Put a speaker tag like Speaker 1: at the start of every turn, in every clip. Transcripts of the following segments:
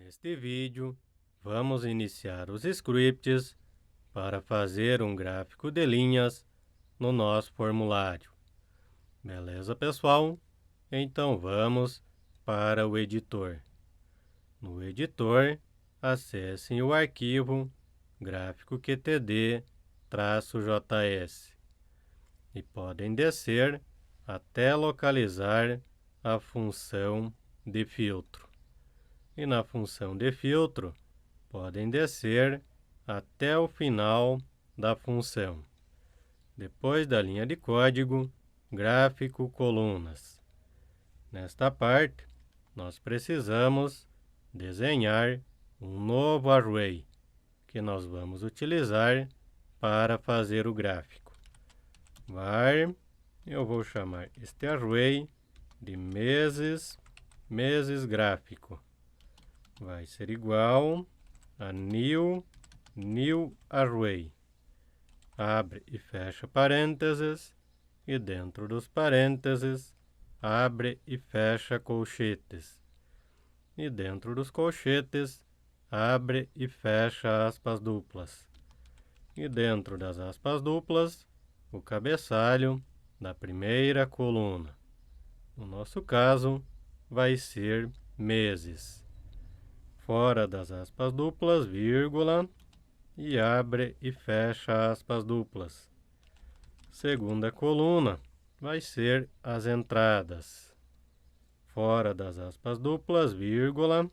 Speaker 1: Neste vídeo, vamos iniciar os scripts para fazer um gráfico de linhas no nosso formulário. Beleza, pessoal? Então vamos para o editor. No editor, acessem o arquivo gráfico-qtd-js e podem descer até localizar a função de filtro. E na função de filtro, podem descer até o final da função. Depois da linha de código, gráfico colunas. Nesta parte, nós precisamos desenhar um novo array, que nós vamos utilizar para fazer o gráfico. Eu vou chamar este array de meses gráfico. Vai ser igual a new array. Abre e fecha parênteses, e dentro dos parênteses, abre e fecha colchetes. E dentro dos colchetes, abre e fecha aspas duplas. E dentro das aspas duplas, o cabeçalho da primeira coluna. No nosso caso, vai ser meses. Fora das aspas duplas, vírgula, e abre e fecha aspas duplas. Segunda coluna vai ser as entradas. Fora das aspas duplas, vírgula,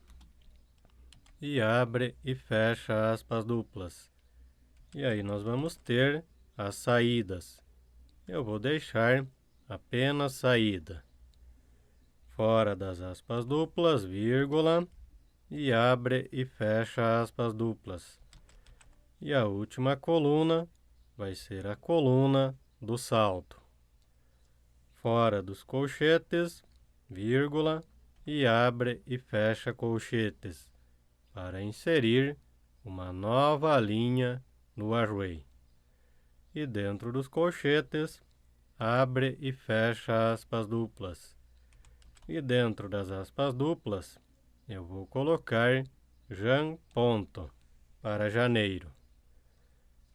Speaker 1: e abre e fecha aspas duplas. E aí nós vamos ter as saídas. Eu vou deixar apenas saída. Fora das aspas duplas, vírgula, e abre e fecha aspas duplas. E a última coluna vai ser a coluna do salto. Fora dos colchetes, vírgula, e abre e fecha colchetes, para inserir uma nova linha no array. E dentro dos colchetes, abre e fecha aspas duplas. E dentro das aspas duplas, eu vou colocar jan ponto para janeiro.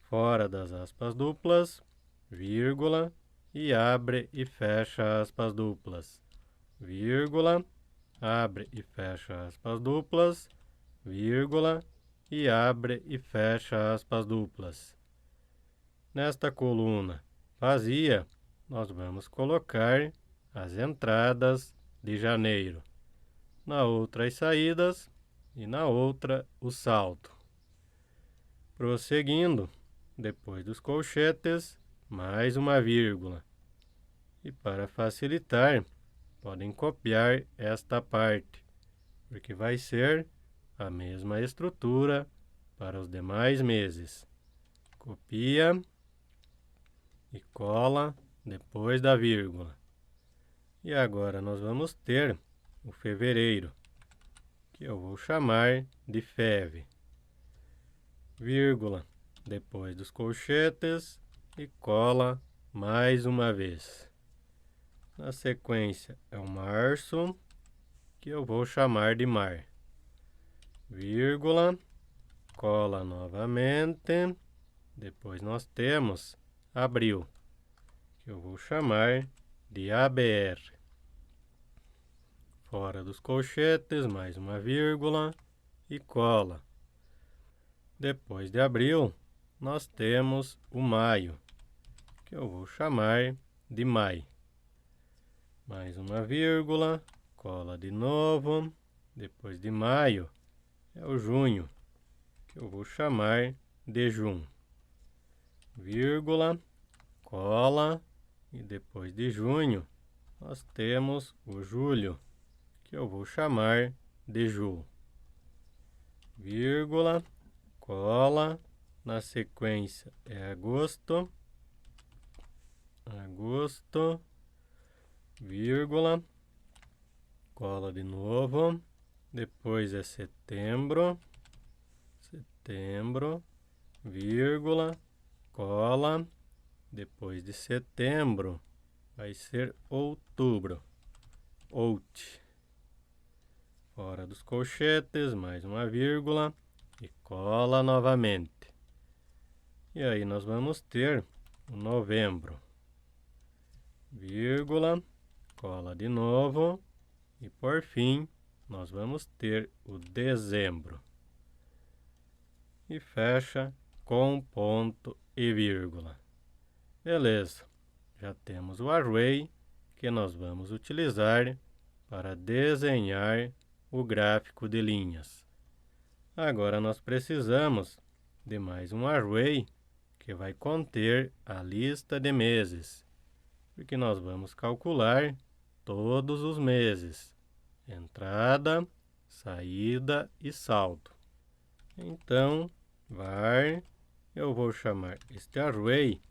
Speaker 1: Fora das aspas duplas, vírgula, e abre e fecha aspas duplas. Vírgula, abre e fecha aspas duplas, vírgula, e abre e fecha aspas duplas. Nesta coluna vazia, nós vamos colocar as entradas de janeiro. Na outra as saídas e na outra o salto. Prosseguindo, depois dos colchetes, mais uma vírgula. E para facilitar, podem copiar esta parte, porque vai ser a mesma estrutura para os demais meses. Copia e cola depois da vírgula. E agora nós vamos ter o fevereiro, que eu vou chamar de FEV. Vírgula depois dos colchetes e cola mais uma vez. Na sequência é o março, que eu vou chamar de mar. Vírgula, cola novamente. Depois nós temos abril, que eu vou chamar de ABR. Fora dos colchetes, mais uma vírgula e cola. Depois de abril, nós temos o maio, que eu vou chamar de maio. Mais uma vírgula, cola de novo. Depois de maio, é o junho, que eu vou chamar de junho. Vírgula, cola, e depois de junho, nós temos o julho, que eu vou chamar de julho. Vírgula, cola, na sequência é agosto, vírgula, cola de novo, depois é setembro, vírgula, cola, depois de setembro vai ser outubro, out. fora dos colchetes, mais uma vírgula e cola novamente. E aí nós vamos ter o novembro, vírgula, cola de novo e por fim nós vamos ter o dezembro. E fecha com ponto e vírgula. Beleza, já temos o array que nós vamos utilizar para desenhar o gráfico de linhas. Agora nós precisamos de mais um array que vai conter a lista de meses, porque nós vamos calcular todos os meses, entrada, saída e saldo. Então, eu vou chamar este array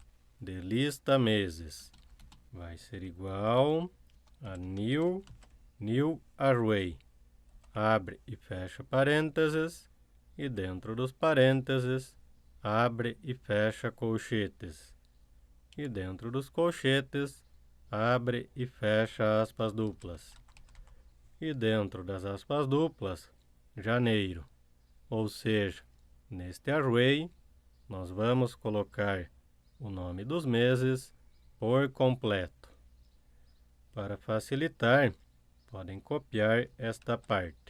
Speaker 1: de lista meses. Vai ser igual a new array. Abre e fecha parênteses e dentro dos parênteses abre e fecha colchetes. E dentro dos colchetes abre e fecha aspas duplas. E dentro das aspas duplas, janeiro. Ou seja, neste array, nós vamos colocar o nome dos meses por completo. Para facilitar, podem copiar esta parte.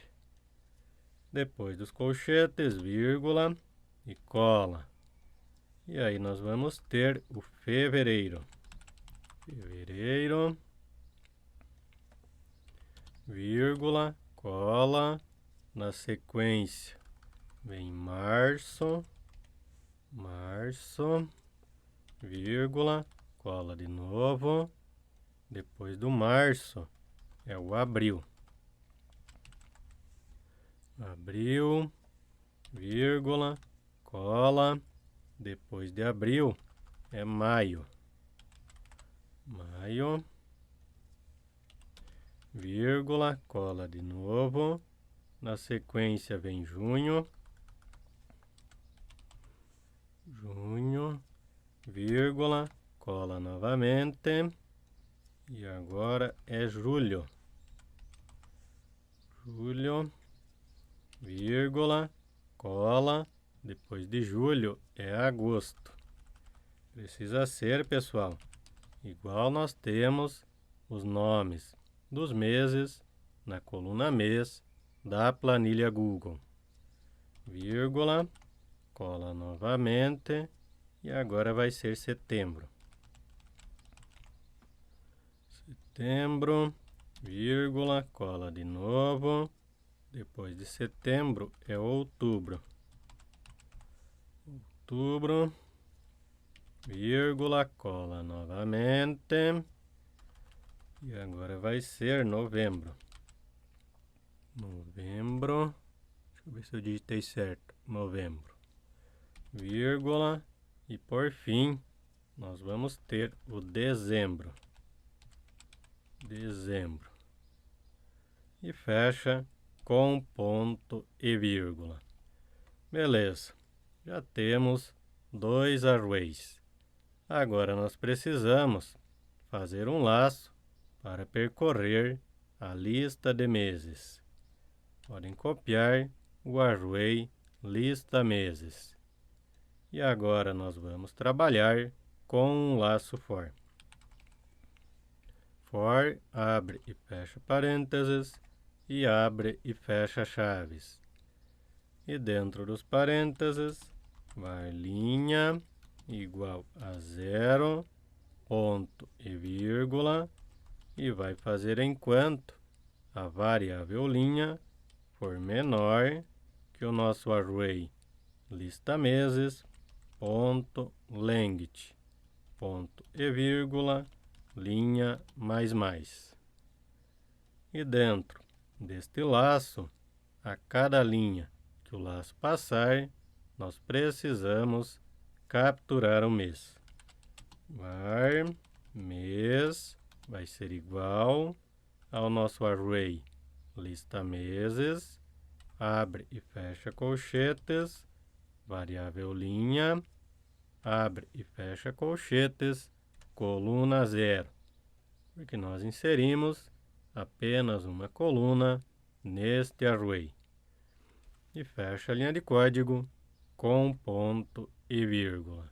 Speaker 1: Depois dos colchetes, vírgula e cola. E aí nós vamos ter o fevereiro. Fevereiro, vírgula, cola. Na sequência vem março, vírgula, cola de novo. Depois do março é o abril. Abril, vírgula, cola. Depois de abril é maio. Maio, vírgula, cola de novo. Na sequência vem junho. Junho, vírgula, cola novamente. E agora é julho. Julho, vírgula, cola. Depois de julho é agosto. Precisa ser, pessoal, igual nós temos os nomes dos meses na coluna mês da planilha Google. Vírgula, cola novamente e agora vai ser setembro. Setembro, vírgula, cola de novo. Depois de setembro é outubro. Outubro, vírgula, cola novamente. E agora vai ser novembro. Novembro, deixa eu ver se eu digitei certo. Novembro, vírgula, e por fim nós vamos ter o dezembro. Dezembro. E fecha com ponto e vírgula. Beleza, já temos dois arrays. Agora nós precisamos fazer um laço para percorrer a lista de meses. Podem copiar o array lista meses. E agora nós vamos trabalhar com um laço for. For abre e fecha parênteses e abre e fecha chaves. E dentro dos parênteses vai linha igual a 0, ponto e vírgula, e vai fazer enquanto a variável linha for menor que o nosso array lista meses, ponto length, ponto e vírgula, linha mais. E dentro deste laço, a cada linha que o laço passar, nós precisamos capturar o mês. Var mês vai ser igual ao nosso array lista meses, abre e fecha colchetes, variável linha, abre e fecha colchetes, coluna 0, porque nós inserimos apenas uma coluna neste array. E fecha a linha de código com ponto e vírgula.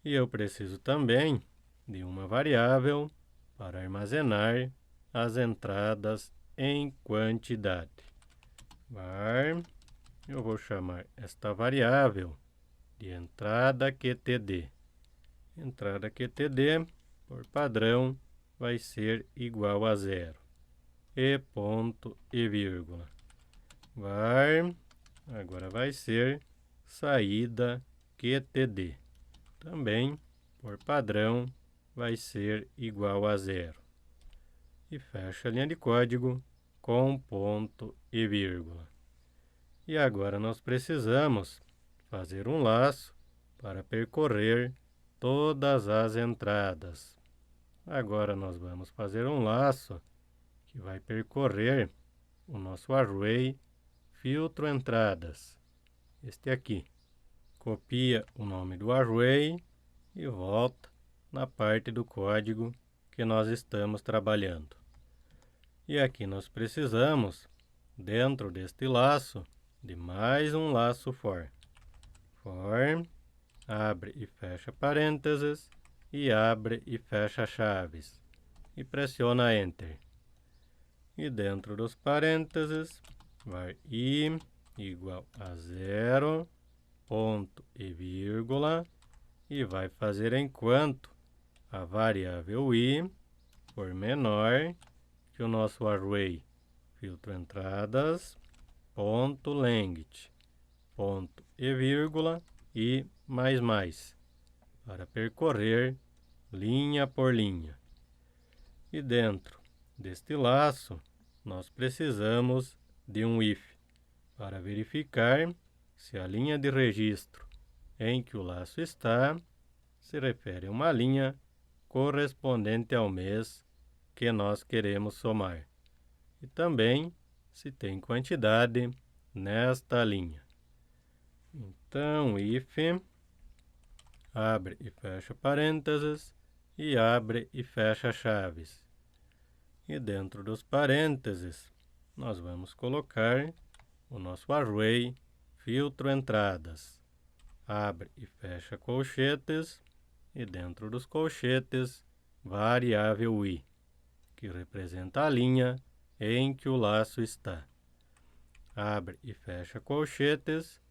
Speaker 1: E eu preciso também de uma variável para armazenar as entradas em quantidade. Var, eu vou chamar esta variável de entrada QTD. Entrada QTD, por padrão, vai ser igual a 0. E ponto e vírgula. Var, agora vai ser saída QTD. Também, por padrão, vai ser igual a 0. E fecha a linha de código com ponto e vírgula. E agora nós precisamos fazer um laço para percorrer todas as entradas. Agora nós vamos fazer um laço que vai percorrer o nosso array filtro entradas. Este aqui. Copia o nome do array e volta na parte do código que nós estamos trabalhando. E aqui nós precisamos, dentro deste laço, de mais um laço for. For, abre e fecha parênteses e abre e fecha chaves. E pressiona Enter. E dentro dos parênteses, var i igual a 0, ponto e vírgula, e vai fazer enquanto a variável i for menor que o nosso array filtro entradas, ponto length, ponto e vírgula e mais, para percorrer linha por linha. E dentro deste laço, nós precisamos de um if, para verificar se a linha de registro em que o laço está se refere a uma linha correspondente ao mês que nós queremos somar. E também se tem quantidade nesta linha. Então, if, abre e fecha parênteses e abre e fecha chaves. E dentro dos parênteses, nós vamos colocar o nosso array filtro entradas. Abre e fecha colchetes e dentro dos colchetes, variável i, que representa a linha em que o laço está. Abre e fecha colchetes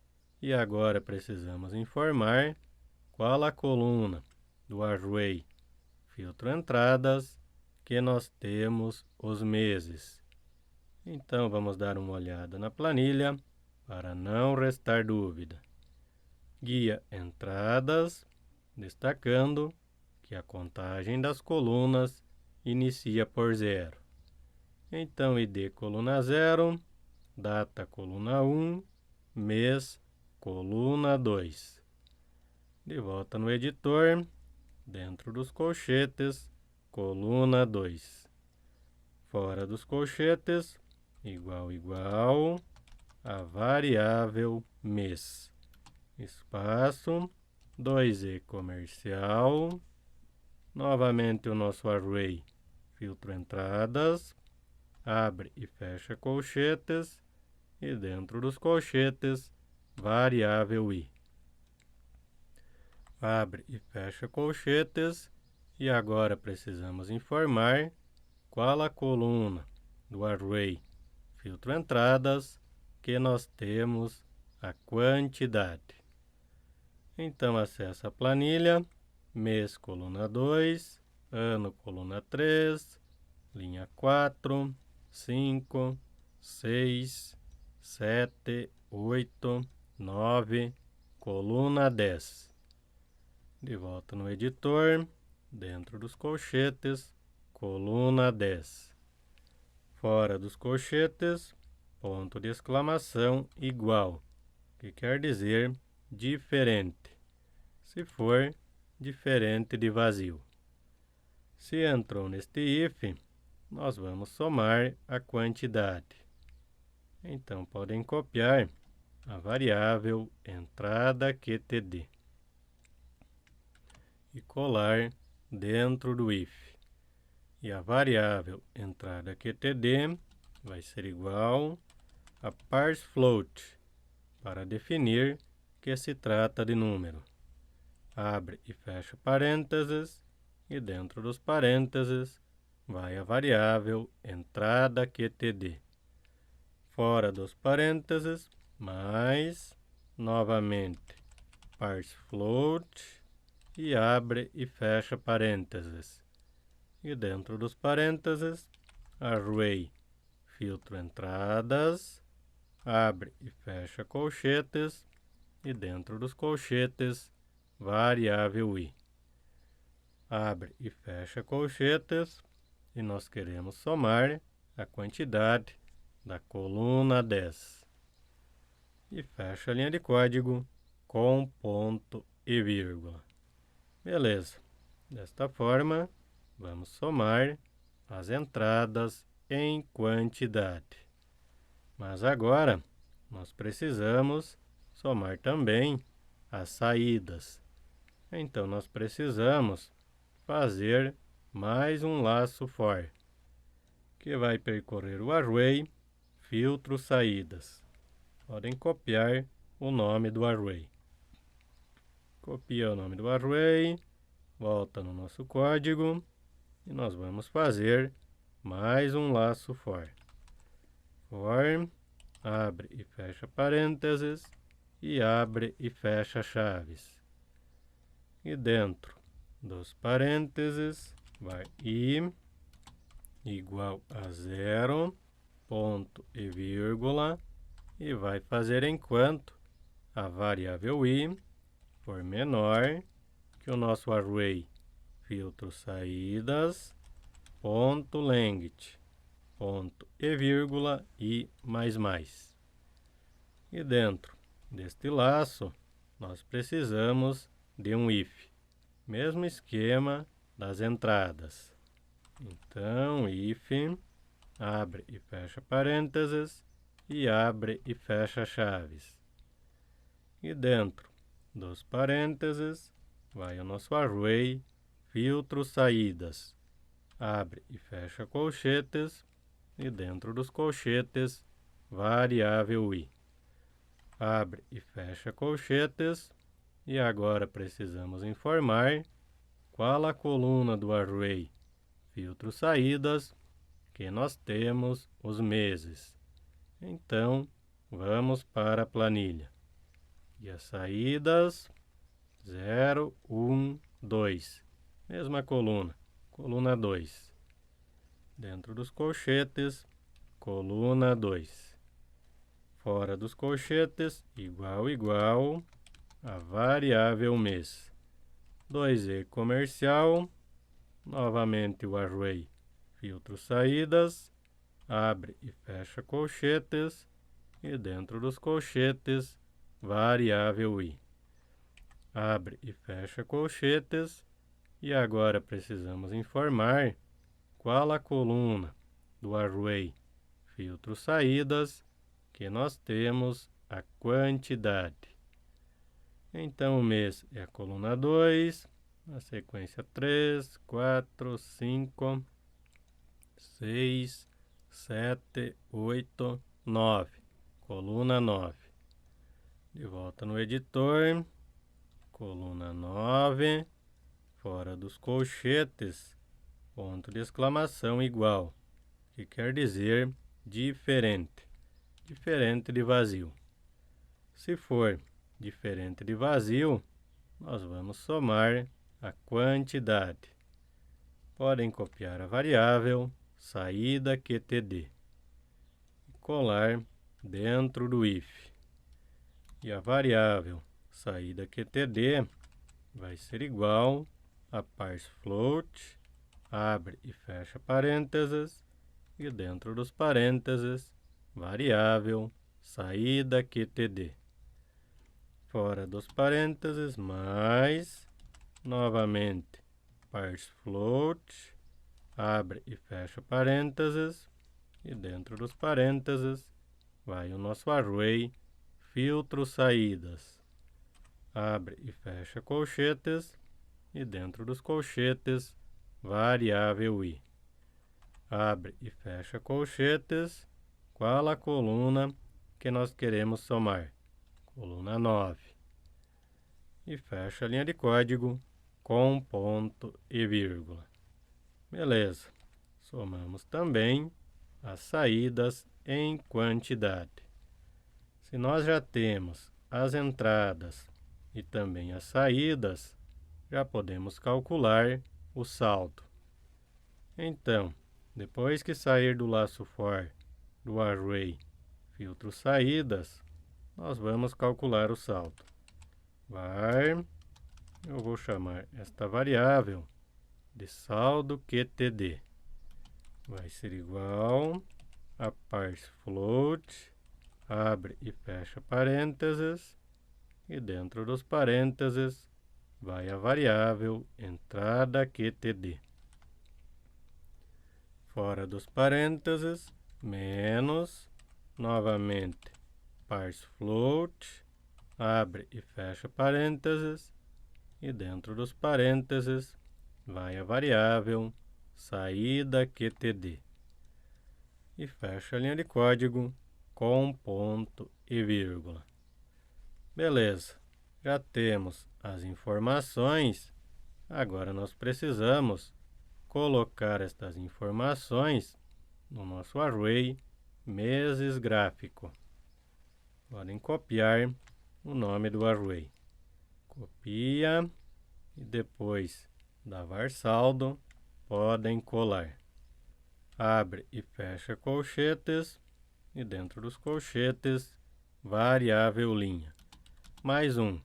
Speaker 1: e agora precisamos informar qual a coluna do array filtro entradas que nós temos os meses. Então vamos dar uma olhada na planilha para não restar dúvida. Guia entradas, destacando que a contagem das colunas inicia por 0. Então id coluna 0, data coluna 1, mês coluna 2. De volta no editor, dentro dos colchetes, coluna 2. Fora dos colchetes, igual a variável mês. Espaço, 2e comercial, novamente o nosso array filtro entradas, abre e fecha colchetes e dentro dos colchetes, variável i. Abre e fecha colchetes e agora precisamos informar qual a coluna do array filtro entradas que nós temos a quantidade. Então acessa a planilha, mês coluna 2, ano coluna 3, linha 4, 5, 6, 7, 8, 9, coluna 10. De volta no editor, dentro dos colchetes, coluna 10. Fora dos colchetes, ponto de exclamação igual, que quer dizer diferente, se for diferente de vazio. Se entrou neste if, nós vamos somar a quantidade. Então podem copiar a variável entrada QTD e colar dentro do if. E a variável entrada QTD vai ser igual a parseFloat, para definir que se trata de número. Abre e fecha parênteses, e dentro dos parênteses vai a variável entradaQTD. Fora dos parênteses, mais, novamente, parseFloat, e abre e fecha parênteses. E dentro dos parênteses, array, filtro entradas, abre e fecha colchetes, e dentro dos colchetes, variável i. Abre e fecha colchetes, e nós queremos somar a quantidade da coluna 10. E fecha a linha de código com ponto e vírgula. Beleza. Desta forma, vamos somar as entradas em quantidade. Mas agora, nós precisamos somar também as saídas. Então, nós precisamos fazer mais um laço for, que vai percorrer o array filtro saídas. Podem copiar o nome do array. Copia o nome do array, volta no nosso código e nós vamos fazer mais um laço for. For, abre e fecha parênteses e abre e fecha chaves. E dentro dos parênteses vai i igual a 0, ponto e vírgula, e vai fazer enquanto a variável i for menor que o nosso array filtro saídas, ponto length, ponto e vírgula e mais. E dentro deste laço, nós precisamos de um if. Mesmo esquema das entradas. Então, if, abre e fecha parênteses, e abre e fecha chaves. E dentro dos parênteses, vai o nosso array filtro saídas. Abre e fecha colchetes, e dentro dos colchetes, variável i. Abre e fecha colchetes, e agora precisamos informar qual a coluna do array filtro saídas que nós temos os meses. Então, vamos para a planilha. E as saídas 0, 1, 2. Mesma coluna, coluna 2. Dentro dos colchetes, coluna 2. Fora dos colchetes, igual a variável mês. 2e comercial, novamente o array filtro saídas, abre e fecha colchetes, e dentro dos colchetes, variável i. Abre e fecha colchetes, e agora precisamos informar qual a coluna do array filtro saídas que nós temos a quantidade. Então, o mês é a coluna 2, a sequência 3, 4, 5, 6, 7, 8, 9. Coluna 9. De volta no editor, coluna 9, fora dos colchetes, ponto de exclamação igual, que quer dizer diferente, diferente de vazio. Se for diferente de vazio, nós vamos somar a quantidade. Podem copiar a variável saídaQTD e colar dentro do if. E a variável saídaQTD vai ser igual a parseFloat, abre e fecha parênteses, e dentro dos parênteses, variável saídaQTD. Fora dos parênteses, mais, novamente, parseFloat, abre e fecha parênteses, e dentro dos parênteses, vai o nosso array filtro saídas. Abre e fecha colchetes, e dentro dos colchetes, variável i. Abre e fecha colchetes, qual a coluna que nós queremos somar. Coluna 9. E fecha a linha de código com ponto e vírgula. Beleza. Somamos também as saídas em quantidade. Se nós já temos as entradas e também as saídas, já podemos calcular o saldo. Então, depois que sair do laço for do array filtro saídas, nós vamos calcular o saldo. Var, eu vou chamar esta variável de saldo QTD. Vai ser igual a parse float, abre e fecha parênteses, e dentro dos parênteses vai a variável entrada QTD. Fora dos parênteses, menos, novamente, parse float, abre e fecha parênteses, e dentro dos parênteses vai a variável saída QTD. E fecha a linha de código com ponto e vírgula. Beleza, já temos as informações, agora nós precisamos colocar estas informações no nosso array meses gráfico. Podem copiar o nome do array. Copia e depois da var saldo podem colar. Abre e fecha colchetes e dentro dos colchetes variável linha. Mais um,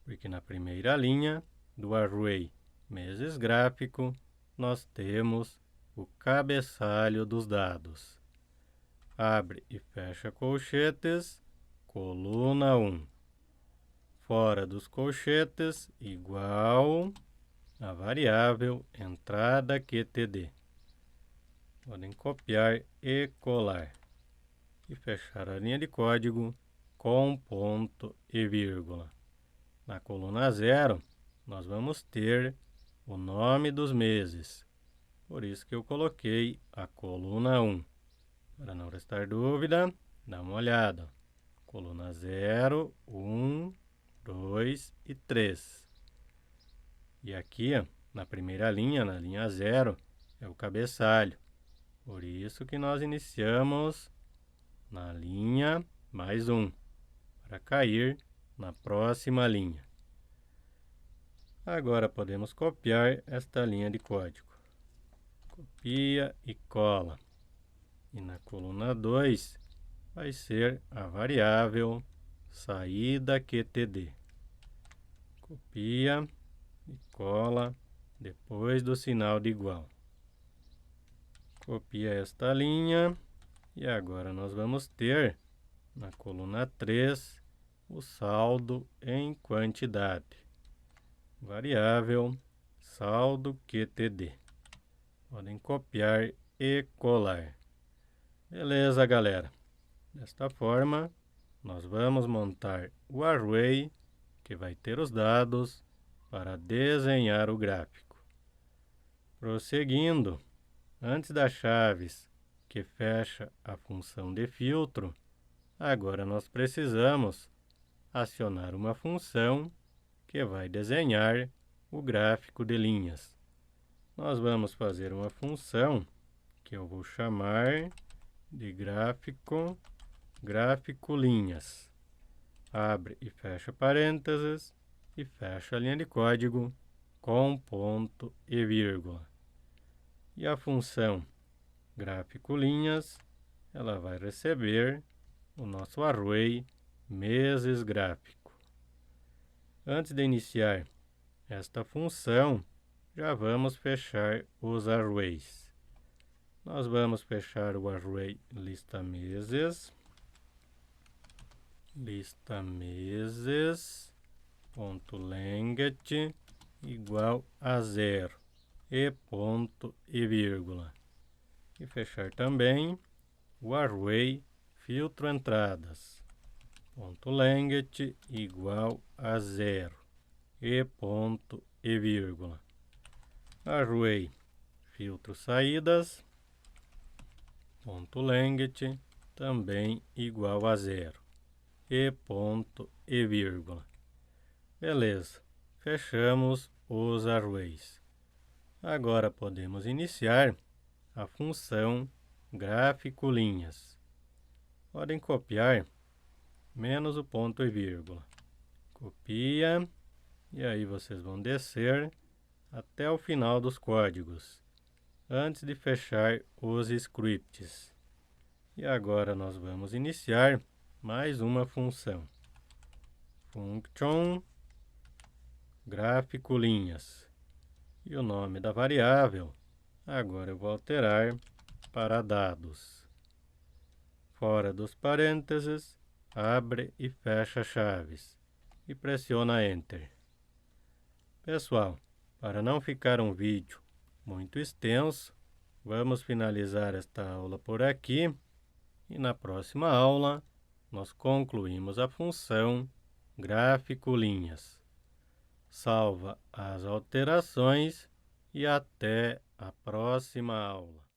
Speaker 1: porque na primeira linha do array meses gráfico nós temos o cabeçalho dos dados. Abre e fecha colchetes, coluna 1. Fora dos colchetes, igual a variável entrada QTD. Podem copiar e colar. E fechar a linha de código com ponto e vírgula. Na coluna 0, nós vamos ter o nome dos meses. Por isso que eu coloquei a coluna 1. Para não restar dúvida, dá uma olhada. Coluna 0, 1, 2 e 3. E aqui, na primeira linha, na linha 0, é o cabeçalho. Por isso que nós iniciamos na linha mais 1, para cair na próxima linha. Agora podemos copiar esta linha de código. Copia e cola. E na coluna 2 vai ser a variável saída QTD. Copia e cola depois do sinal de igual. Copia esta linha e agora nós vamos ter na coluna 3 o saldo em quantidade. Variável saldo QTD. Podem copiar e colar. Beleza, galera. Desta forma, nós vamos montar o array que vai ter os dados para desenhar o gráfico. Prosseguindo, antes das chaves que fecha a função de filtro, agora nós precisamos acionar uma função que vai desenhar o gráfico de linhas. Nós vamos fazer uma função que eu vou chamar de gráfico linhas. Abre e fecha parênteses e fecha a linha de código com ponto e vírgula. E a função gráfico linhas, ela vai receber o nosso array meses gráfico. Antes de iniciar esta função, já vamos fechar os arrays. Nós vamos fechar o array lista meses ponto length igual a 0 e ponto e vírgula. E fechar também o array filtro entradas ponto length igual a 0 e ponto e vírgula. Array filtro saídas ponto length também igual a zero. E ponto e vírgula. Beleza, fechamos os arrays. Agora podemos iniciar a função gráfico linhas. Podem copiar menos o ponto e vírgula. Copia, e aí vocês vão descer até o final dos códigos, antes de fechar os scripts. E agora nós vamos iniciar mais uma função. Function gráfico linhas. E o nome da variável, agora eu vou alterar para dados. Fora dos parênteses, abre e fecha chaves e pressiona Enter. Pessoal, para não ficar um vídeo muito extenso, vamos finalizar esta aula por aqui e na próxima aula nós concluímos a função gráfico linhas. Salva as alterações e até a próxima aula.